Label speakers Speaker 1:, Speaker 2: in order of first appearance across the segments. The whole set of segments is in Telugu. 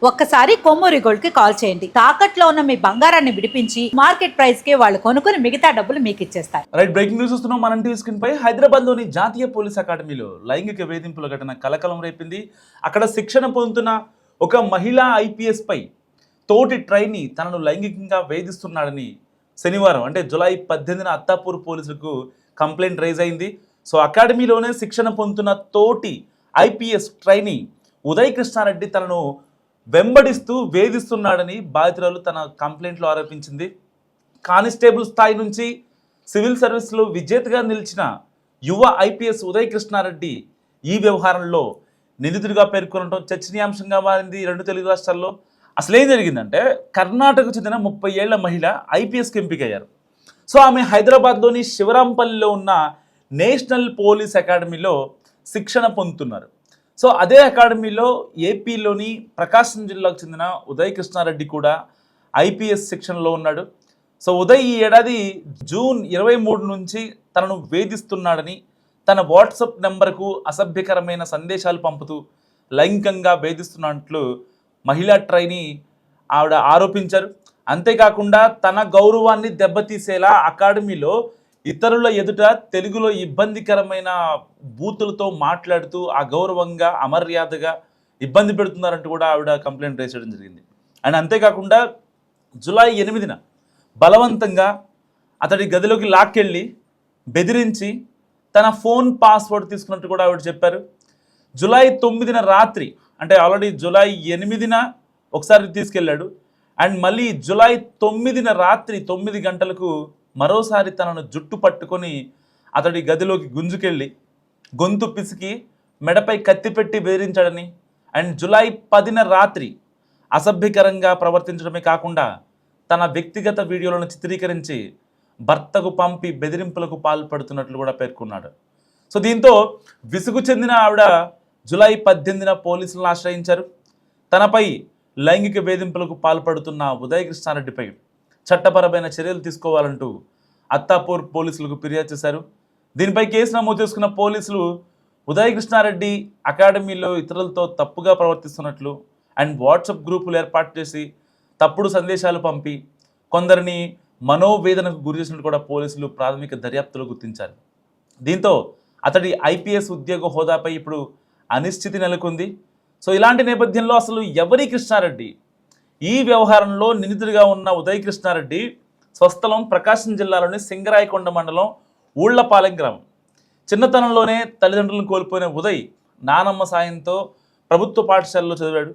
Speaker 1: ఒక్కసారి కొమ్మూరి గోల్డ్ కి కాల్ చేయండి. తాకట్లో ఉన్న మీ బంగారాన్ని విడిపించి మార్కెట్ ప్రైస్ కి వాళ్ళు కొనుక్కుని మిగతా డబ్బులు మీకు ఇచ్చేస్తారు.
Speaker 2: రైట్, బ్రేకింగ్ న్యూస్ వస్తున్నాం. మన టీవీ స్క్రీన్ పై హైదరాబాద్ లోని జాతీయ పోలీస్ అకాడమీలో లైంగిక వేధింపుల ఘటన కలకలం రేపింది. అక్కడ శిక్షణ పొందుతున్న ఒక మహిళా ఐపీఎస్ పై తోటి ట్రైనీ తనను లైంగికంగా వేధిస్తున్నాడని శనివారం అంటే జూలై 18న అత్తాపూర్ పోలీసులకు కంప్లైంట్ రైజ్ అయింది. సో అకాడమీలోనే శిక్షణ పొందుతున్న తోటి ఐపీఎస్ ట్రైనీ ఉదయ్ కృష్ణారెడ్డి తనను వెంబడిస్తూ వేధిస్తున్నాడని బాధితురాలు తన కంప్లైంట్లో ఆరోపించింది. కానిస్టేబుల్ స్థాయి నుంచి సివిల్ సర్వీస్లో విజేతగా నిలిచిన యువ ఐపీఎస్ ఉదయ్ కృష్ణారెడ్డి ఈ వ్యవహారంలో నిందితుడిగా పేర్కొనడం చర్చనీయాంశంగా మారింది రెండు తెలుగు రాష్ట్రాల్లో. అసలు ఏం జరిగిందంటే, కర్ణాటకకు చెందిన 30 ఏళ్ల మహిళ ఐపీఎస్కి ఎంపికయ్యారు. సో ఆమె హైదరాబాద్లోని శివరాంపల్లిలో ఉన్న నేషనల్ పోలీస్ అకాడమీలో శిక్షణ పొందుతున్నారు. సో అదే అకాడమీలో ఏపీలోని ప్రకాశం జిల్లాకు చెందిన ఉదయ్ కృష్ణారెడ్డి కూడా ఐపీఎస్ శిక్షణలో ఉన్నాడు. సో ఉదయ్ ఈ ఏడాది జూన్ 23 నుంచి తనను వేధిస్తున్నాడని, తన వాట్సాప్ నెంబర్కు అసభ్యకరమైన సందేశాలు పంపుతూ లైంగికంగా వేధిస్తున్నట్లు మహిళా ట్రైనీ ఆవిడ ఆరోపించారు. అంతేకాకుండా తన గౌరవాన్ని దెబ్బతీసేలా అకాడమీలో ఇతరుల ఎదుట తెలుగులో ఇబ్బందికరమైన బూతులతో మాట్లాడుతూ అగౌరవంగా అమర్యాదగా ఇబ్బంది పెడుతున్నారంటూ కూడా ఆవిడ కంప్లైంట్ రేస్ చేయడం జరిగింది. అండ్ అంతేకాకుండా జూలై 8న బలవంతంగా అతడి గదిలోకి లాక్కెళ్ళి బెదిరించి తన ఫోన్ పాస్వర్డ్ తీసుకున్నట్టు కూడా ఆవిడ చెప్పారు. జూలై 9న రాత్రి అంటే ఆల్రెడీ జూలై 8న ఒకసారి తీసుకెళ్ళాడు. అండ్ మళ్ళీ జూలై 9న రాత్రి 9 గంటలకు మరోసారి తనను జుట్టు పట్టుకొని అతడి గదిలోకి గుంజుకెళ్ళి గొంతు పిసికి మెడపై కత్తి పెట్టి బెదిరించాడని, అండ్ జూలై 10న రాత్రి అసభ్యకరంగా ప్రవర్తించడమే కాకుండా తన వ్యక్తిగత వీడియోలను చిత్రీకరించి భర్తకు పంపి బెదిరింపులకు పాల్పడుతున్నట్లు కూడా పేర్కొన్నాడు. సో దీంతో విసుగు చెందిన ఆవిడ జూలై 18న పోలీసులను ఆశ్రయించారు. తనపై లైంగిక వేధింపులకు పాల్పడుతున్న ఉదయ్ కృష్ణారెడ్డిపై చట్టపరమైన చర్యలు తీసుకోవాలంటూ అత్తాపూర్ పోలీసులకు ఫిర్యాదు చేశారు. దీనిపై కేసు నమోదు చేసుకున్న పోలీసులు ఉదయ్ కృష్ణారెడ్డి అకాడమీలో ఇతరులతో తప్పుగా ప్రవర్తిస్తున్నట్లు అండ్ వాట్సాప్ గ్రూపులు ఏర్పాటు చేసి తప్పుడు సందేశాలు పంపి కొందరిని మనోవేదనకు గురి చేసినట్టు కూడా పోలీసులు ప్రాథమిక దర్యాప్తులో గుర్తించారు. దీంతో అతడి ఐపీఎస్ ఉద్యోగ హోదాపై ఇప్పుడు అనిశ్చితి నెలకొంది. సో ఇలాంటి నేపథ్యంలో అసలు ఎవరి కృష్ణారెడ్డి? ఈ వ్యవహారంలో నిందితుడిగా ఉన్న ఉదయ్ కృష్ణారెడ్డి స్వస్థలం ప్రకాశం జిల్లాలోని సింగరాయకొండ మండలం ఊళ్లపాలెం గ్రామం. చిన్నతనంలోనే తల్లిదండ్రులను కోల్పోయిన ఉదయ్ నానమ్మ సాయంతో ప్రభుత్వ పాఠశాలలో చదివాడు.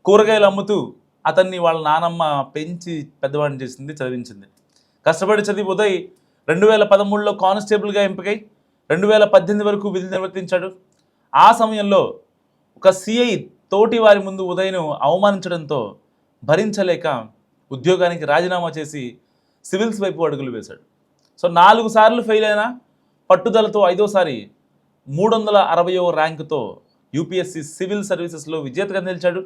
Speaker 2: కూరగాయలు అమ్ముతూ అతన్ని వాళ్ళ నానమ్మ పెంచి పెద్దవాడిని చేసింది, చదివించింది. కష్టపడి చదివి ఉదయ్ 2013లో కానిస్టేబుల్గా ఎంపికై 2018 వరకు విధులు నిర్వర్తించాడు. ఆ సమయంలో ఒక సిఐ తోటి వారి ముందు ఉదయ్ను అవమానించడంతో భరించలేక ఉద్యోగానికి రాజీనామా చేసి సివిల్స్ వైపు అడుగులు వేశాడు. సో 4 సార్లు ఫెయిల్ అయినా పట్టుదలతో 5వసారి 360వ ర్యాంకుతో యూపీఎస్సీ సివిల్ సర్వీసెస్లో విజేతగా నిలిచాడు.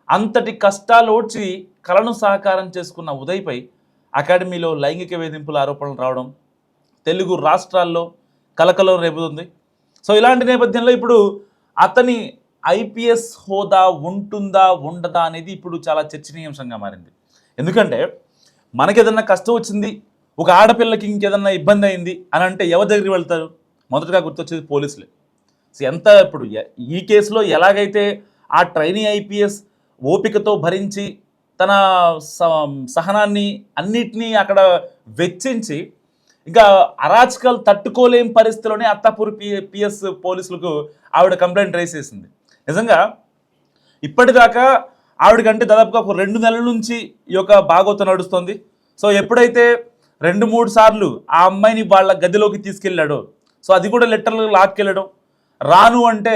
Speaker 2: అంతటి కష్టాలోడ్చి కళను సహకారం చేసుకున్న ఉదయ్పై అకాడమీలో లైంగిక వేధింపుల ఆరోపణలు రావడం తెలుగు రాష్ట్రాల్లో కలకలం రేపుతుంది. సో ఇలాంటి నేపథ్యంలో ఇప్పుడు అతని ఐపీఎస్ హోదా ఉంటుందా ఉండదా అనేది ఇప్పుడు చాలా చర్చనీయాంశంగా మారింది. ఎందుకంటే మనకేదన్నా కష్టం వచ్చింది, ఒక ఆడపిల్లకి ఇంకేదన్నా ఇబ్బంది అయింది అని అంటే ఎవరి దగ్గరికి వెళ్తారు? మొదటగా గుర్తొచ్చేది పోలీసులే. సో ఎంత ఇప్పుడు ఈ కేసులో ఎలాగైతే ఆ ట్రైనీ ఐపీఎస్ ఓపికతో భరించి తన సహనాన్ని అన్నిటినీ అక్కడ వెచ్చించి ఇంకా అరాచకాలు తట్టుకోలేని పరిస్థితిలోనే అత్తాపూర్ పిఎస్ పోలీసులకు ఆవిడ కంప్లైంట్ రైజ్ చేసింది. నిజంగా ఇప్పటిదాకా ఆవిడకంటే దాదాపుగా ఒక 2 నెలల నుంచి ఈ యొక్క భాగవతం నడుస్తుంది. సో ఎప్పుడైతే 2-3 సార్లు ఆ అమ్మాయిని వాళ్ళ గదిలోకి తీసుకెళ్ళాడో, సో అది కూడా లెటర్లు లాక్కెళ్ళడం, రాను అంటే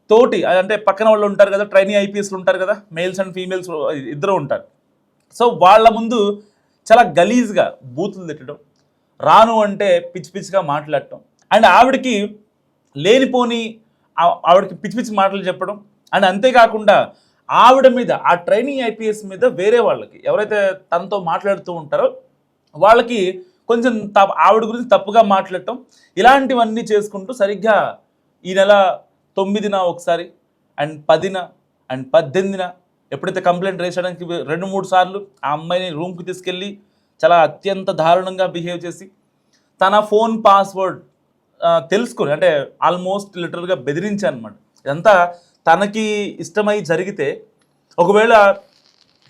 Speaker 2: తోటి అంటే పక్కన వాళ్ళు ఉంటారు కదా, ట్రైనీ ఐపీఎస్లు ఉంటారు కదా, మేల్స్ అండ్ ఫీమేల్స్ ఇద్దరు ఉంటారు. సో వాళ్ళ ముందు చాలా గలీజ్గా బూతులు తిట్టడం, రాను అంటే పిచ్చి పిచ్చిగా మాట్లాడటం, అండ్ ఆవిడకి లేనిపోని ఆవిడకి పిచ్చి పిచ్చి మాటలు చెప్పడం, అండ్ అంతేకాకుండా ఆవిడ మీద ఆ ట్రైనింగ్ ఐపీఎస్ మీద వేరే వాళ్ళకి ఎవరైతే తనతో మాట్లాడుతూ ఉంటారో వాళ్ళకి కొంచెం ఆవిడ గురించి తప్పుగా మాట్లాడటం, ఇలాంటివన్నీ చేసుకుంటూ సరిగ్గా ఈ నెల 9న ఒకసారి, అండ్ 10న, అండ్ 18న ఎప్పుడైతే కంప్లైంట్ రేస్ చేయడానికి 2-3 సార్లు ఆ అమ్మాయిని రూమ్కి తీసుకెళ్ళి చాలా అత్యంత దారుణంగా బిహేవ్ చేసి తన ఫోన్ పాస్వర్డ్ తెలుసుకొని, అంటే ఆల్మోస్ట్ లిటరల్గా బెదిరించాను అనమాట. ఇదంతా తనకి ఇష్టమై జరిగితే ఒకవేళ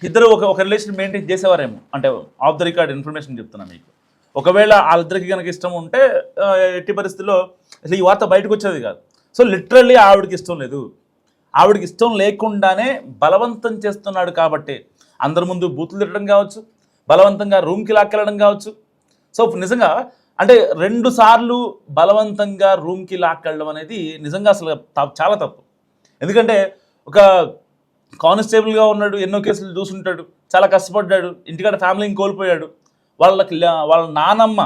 Speaker 2: ఇద్దరు ఒక రిలేషన్ మెయింటైన్ చేసేవారేమో, అంటే ఆఫ్ ద రికార్డ్ ఇన్ఫర్మేషన్ చెప్తున్నా మీకు. ఒకవేళ వాళ్ళిద్దరికి కనుక ఇష్టం ఉంటే ఎట్టి పరిస్థితుల్లో అసలు ఈ వార్త బయటకు వచ్చేది కాదు. సో లిటరల్లీ ఆవిడకి ఇష్టం లేదు. ఆవిడకి ఇష్టం లేకుండానే బలవంతం చేస్తున్నాడు కాబట్టి అందరి ముందు బూతులు తిట్టడం కావచ్చు, బలవంతంగా రూమ్కి లాక్కెళ్ళడం కావచ్చు. సో నిజంగా అంటే 2 సార్లు బలవంతంగా రూమ్కి లాక్కెళ్ళడం అనేది నిజంగా అసలు చాలా తప్పు. ఎందుకంటే ఒక కానిస్టేబుల్గా ఉన్నాడు, ఎన్నో కేసులు చూసుంటాడు, చాలా కష్టపడ్డాడు, ఇంటికాడ ఫ్యామిలీని కోల్పోయాడు, వాళ్ళ నానమ్మ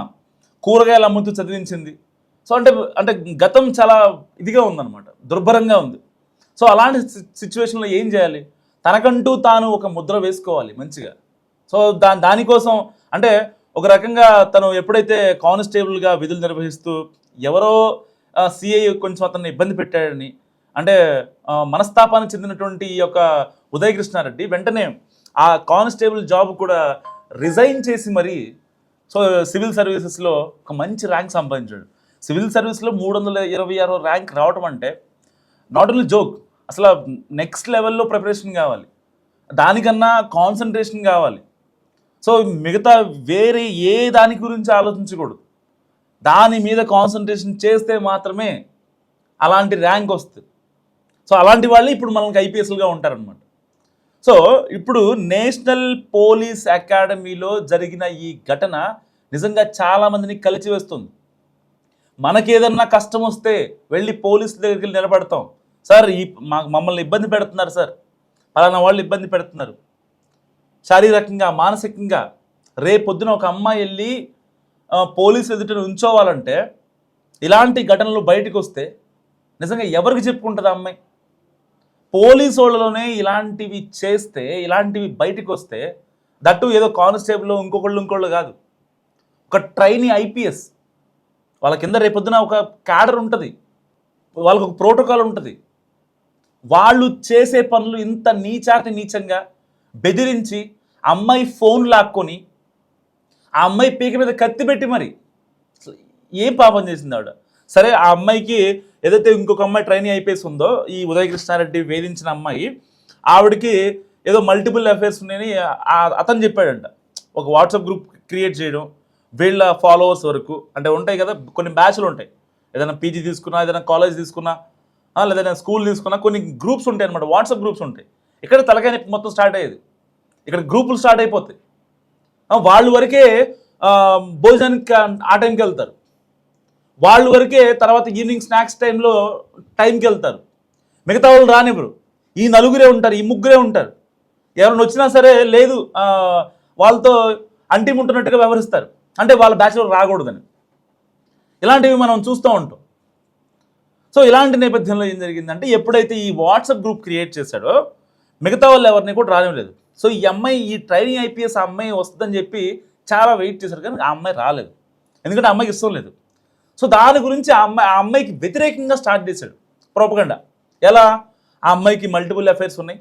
Speaker 2: కూరగాయలు అమ్ముతూ చదివించింది. సో అంటే గతం చాలా ఇదిగా ఉందన్నమాట, దుర్భరంగా ఉంది. సో అలాంటి సిచ్యువేషన్లో ఏం చేయాలి? తనకంటూ తాను ఒక ముద్ర వేసుకోవాలి మంచిగా. సో దానికోసం అంటే ఒక రకంగా తను ఎప్పుడైతే కానిస్టేబుల్గా విధులు నిర్వహిస్తూ ఎవరో సిఐ కొంచెం అతన్ని ఇబ్బంది పెట్టాడని, అంటే మనస్తాపానికి చెందినటువంటి ఈ యొక్క ఉదయ్ కృష్ణారెడ్డి వెంటనే ఆ కానిస్టేబుల్ జాబ్ కూడా రిజైన్ చేసి మరి సో సివిల్ సర్వీసెస్లో ఒక మంచి ర్యాంక్ సంపాదించాడు. సివిల్ సర్వీస్లో 326 ర్యాంక్ రావటం అంటే నాట్ ఓన్లీ జోక్, అసలు నెక్స్ట్ లెవెల్లో ప్రిపరేషన్ కావాలి, దానికన్నా కాన్సన్ట్రేషన్ కావాలి. సో మిగతా వేరే ఏ దాని గురించి ఆలోచించకూడదు, దాని మీద కాన్సన్ట్రేషన్ చేస్తే మాత్రమే అలాంటి ర్యాంక్ వస్తుంది. సో అలాంటి వాళ్ళు ఇప్పుడు మనకి ఐపీఎస్లుగా ఉంటారనమాట. సో ఇప్పుడు నేషనల్ పోలీస్ అకాడమీలో జరిగిన ఈ ఘటన నిజంగా చాలామందిని కలిచివేస్తుంది. మనకేదన్నా కష్టం వస్తే వెళ్ళి పోలీసుల దగ్గరికి నిలబడతాం, సార్ మమ్మల్ని ఇబ్బంది పెడుతున్నారు సార్, పలానా వాళ్ళు ఇబ్బంది పెడుతున్నారు శారీరకంగా మానసికంగా. రేపొద్దున ఒక అమ్మాయి వెళ్ళి పోలీసు ఎదుట ఉంచోవాలంటే ఇలాంటి ఘటనలు బయటకు వస్తే నిజంగా ఎవరికి చెప్పుకుంటుంది ఆ అమ్మాయి? పోలీసు వాళ్ళలోనే ఇలాంటివి చేస్తే, ఇలాంటివి బయటకు వస్తే, దట్టు ఏదో కానిస్టేబుల్ ఇంకోళ్ళు కాదు, ఒక ట్రైనీ ఐపీఎస్, వాళ్ళ కింద రేపొద్దున ఒక క్యాడర్ ఉంటుంది, వాళ్ళకు ఒక ప్రోటోకాల్ ఉంటుంది. వాళ్ళు చేసే పనులు ఇంత నీచంగా బెదిరించి అమ్మాయి ఫోన్ లాక్కొని ఆ అమ్మాయి పీక మీద కత్తి పెట్టి మరి ఏం పాపం చేసింది ఆవిడ? సరే, ఆ అమ్మాయికి ఏదైతే ఇంకొక అమ్మాయి ట్రైనింగ్ ఐపీఎస్ ఉందో, ఈ ఉదయ్ కృష్ణారెడ్డి వేధించిన అమ్మాయి, ఆవిడకి ఏదో మల్టిపుల్ అఫైర్స్ ఉన్నాయని అతను చెప్పాడంట. ఒక వాట్సాప్ గ్రూప్ క్రియేట్ చేయడం, వీళ్ళ ఫాలోవర్స్ వరకు, అంటే ఉంటాయి కదా కొన్ని బ్యాచ్లు ఉంటాయి, ఏదైనా పీజీ తీసుకున్నా, ఏదైనా కాలేజ్ తీసుకున్నా, లేదైనా స్కూల్ తీసుకున్నా కొన్ని గ్రూప్స్ ఉంటాయి అనమాట, వాట్సాప్ గ్రూప్స్ ఉంటాయి. ఇక్కడ తలకాయ మొత్తం స్టార్ట్ అయ్యేది, ఇక్కడ గ్రూపులు స్టార్ట్ అయిపోతాయి. వాళ్ళు వరకే భోజనానికి ఆ టైంకి వెళ్తారు, వాళ్ళు వరకే తర్వాత ఈవినింగ్ స్నాక్స్ టైంకి వెళ్తారు, మిగతా వాళ్ళు రానివ్వరు. ఈ నలుగురే ఉంటారు, ఈ ముగ్గురే ఉంటారు. ఎవరైనా వచ్చినా సరే లేదు వాళ్ళతో అంటిముంటున్నట్టుగా వ్యవహరిస్తారు, అంటే వాళ్ళ బ్యాచ్లర్ రాకూడదని. ఇలాంటివి మనం చూస్తూ ఉంటాం. సో ఇలాంటి నేపథ్యంలో ఏం జరిగిందంటే, ఎప్పుడైతే ఈ వాట్సాప్ గ్రూప్ క్రియేట్ చేశాడో మిగతా వాళ్ళు ఎవరిని కూడా రానివ్వలేదు. సో ఈ అమ్మాయి, ఈ ట్రైనింగ్ ఐపీఎస్ ఆ అమ్మాయి వస్తుందని చెప్పి చాలా వెయిట్ చేశారు, కానీ ఆ అమ్మాయి రాలేదు, ఎందుకంటే ఆ అమ్మాయికి ఇష్టం లేదు. సో దాని గురించి ఆ అమ్మాయికి వ్యతిరేకంగా స్టార్ట్ చేశాడు ప్రోపగండా. ఎలా? ఆ అమ్మాయికి మల్టిపుల్ అఫైర్స్ ఉన్నాయి,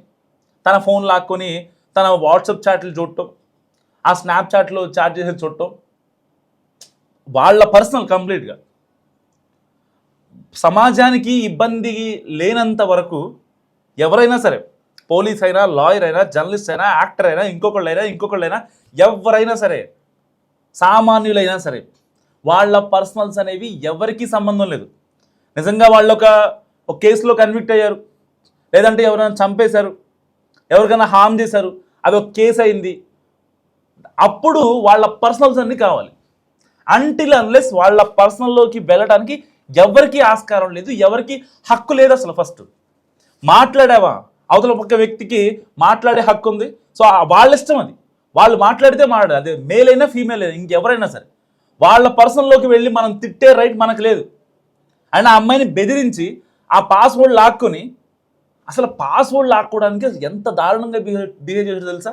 Speaker 2: తన ఫోన్ లాక్కొని తన వాట్సాప్ చాట్లు చూడటం, ఆ స్నాప్చాట్లో చాట్ చేసేది చూడటం, వాళ్ళ పర్సనల్ కంప్లీట్గా. సమాజానికి ఇబ్బంది లేనంత వరకు ఎవరైనా సరే, పోలీస్ అయినా, లాయర్ అయినా, జర్నలిస్ట్ అయినా, యాక్టర్ అయినా, ఇంకొకళ్ళైనా ఎవరైనా సరే, సామాన్యులైనా సరే, వాళ్ళ పర్సనల్స్ అనేవి ఎవరికీ సంబంధం లేదు. నిజంగా వాళ్ళు ఒక కేసులో కన్విక్ట్ అయ్యారు, లేదంటే ఎవరైనా చంపేశారు, ఎవరికైనా హామ్ చేశారు, అది ఒక కేసు అయింది, అప్పుడు వాళ్ళ పర్సనల్స్ అన్నీ కావాలి. అంటిల్ అన్లెస్ వాళ్ళ పర్సనల్లోకి వెళ్ళడానికి ఎవరికి ఆస్కారం లేదు, ఎవరికి హక్కు లేదు అసలు. ఫస్ట్ మాట్లాడావా, అవతల పక్క వ్యక్తికి మాట్లాడే హక్కు ఉంది. సో వాళ్ళ ఇష్టం, అది వాళ్ళు మాట్లాడితే మాట్లాడారు, అదే మేల్ అయినా ఫీమేల్ అయినా ఇంకెవరైనా సరే, వాళ్ళ పర్సనల్లోకి వెళ్ళి మనం తిట్టే రైట్ మనకు లేదు. అండ్ ఆ అమ్మాయిని బెదిరించి ఆ పాస్వర్డ్ లాక్కొని, అసలు పాస్వర్డ్ లాక్కోవడానికి ఎంత దారుణంగా బిహేవ్ చేశారు తెలుసా?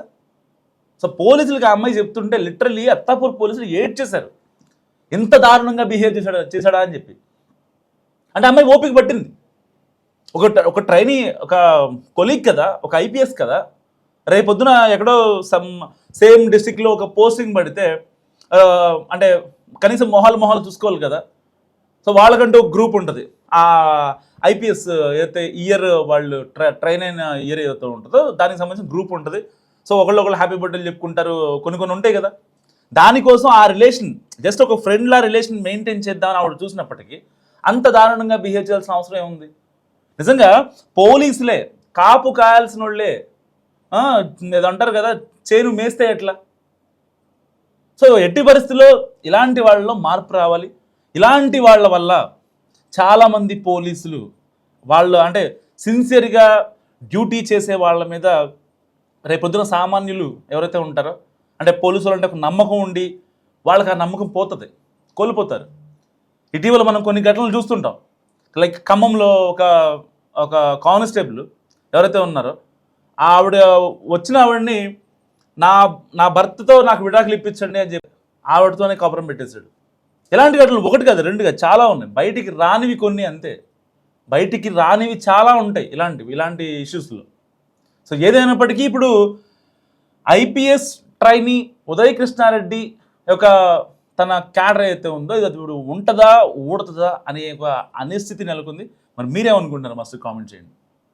Speaker 2: సో పోలీసులకి ఆ అమ్మాయి చెప్తుంటే లిటరల్లీ అత్తాపూర్ పోలీసులు ఏడ్చేశారు, ఎంత దారుణంగా బిహేవ్ చేశాడా అని చెప్పి. అంటే అమ్మాయి ఓపిక పట్టింది. ఒక ట్రైనీ, ఒక కొలీగ్ కదా, ఒక ఐపీఎస్ కదా, రేపొద్దున ఎక్కడో సేమ్ డిస్టిక్లో ఒక పోస్టింగ్ పడితే అంటే కనీసం మొహాలు చూసుకోవాలి కదా. సో వాళ్ళకంటూ ఒక గ్రూప్ ఉంటుంది. ఆ ఐపీఎస్ ఏదైతే ఇయర్ వాళ్ళు ట్రైన్ అయిన ఇయర్ ఏదైతే ఉంటుందో దానికి సంబంధించిన గ్రూప్ ఉంటుంది. సో ఒకళ్ళు హ్యాపీ బర్త్డేలు చెప్పుకుంటారు, కొన్ని ఉంటాయి కదా. దానికోసం ఆ రిలేషన్ జస్ట్ ఒక ఫ్రెండ్లా రిలేషన్ మెయింటైన్ చేద్దామని ఆవిడ చూసినప్పటికీ అంత దారుణంగా బిహేవ్ చేయాల్సిన అవసరం ఏముంది? నిజంగా పోలీసులే కాపు కాయాల్సిన వాళ్ళే ఏదో అంటారు కదా, చేను మేస్తే ఎట్లా? సో ఎట్టి పరిస్థితుల్లో ఇలాంటి వాళ్ళలో మార్పు రావాలి. ఇలాంటి వాళ్ళ వల్ల చాలామంది పోలీసులు వాళ్ళు అంటే సిన్సియర్గా డ్యూటీ చేసే వాళ్ళ మీద రేపొద్దున సామాన్యులు ఎవరైతే ఉంటారో అంటే పోలీసులు అంటే ఒక నమ్మకం ఉండి వాళ్ళకి ఆ నమ్మకం పోతుంది, కోల్పోతారు. ఇటీవల మనం కొన్ని ఘటనలు చూస్తుంటాం. లైక్ ఖమ్మంలో ఒక కానిస్టేబుల్ ఎవరైతే ఉన్నారో ఆవిడ వచ్చిన ఆవిడని నా భర్తతో నాకు విడాకులు ఇప్పించండి అని చెప్పి ఆవిడతోనే కబరం పెట్టేశాడు. ఇలాంటి ఘటనలు ఒకటి కాదు, రెండుగా చాలా ఉన్నాయి. బయటికి రానివి కొన్ని అంతే, బయటికి రానివి చాలా ఉంటాయి ఇలాంటి ఇష్యూస్లో. సో ఏదైనప్పటికీ ఇప్పుడు ఐపీఎస్ ట్రైనీ ఉదయ్ కృష్ణారెడ్డి యొక్క తన క్యాడర్ అయితే ఉందో ఇది ఇప్పుడు ఉంటుందా ఊడుతుందా అనే ఒక అనిశ్చితి నెలకొంది. మరి మీరేమనుకుంటున్నారు? మస్తు కామెంట్ చేయండి.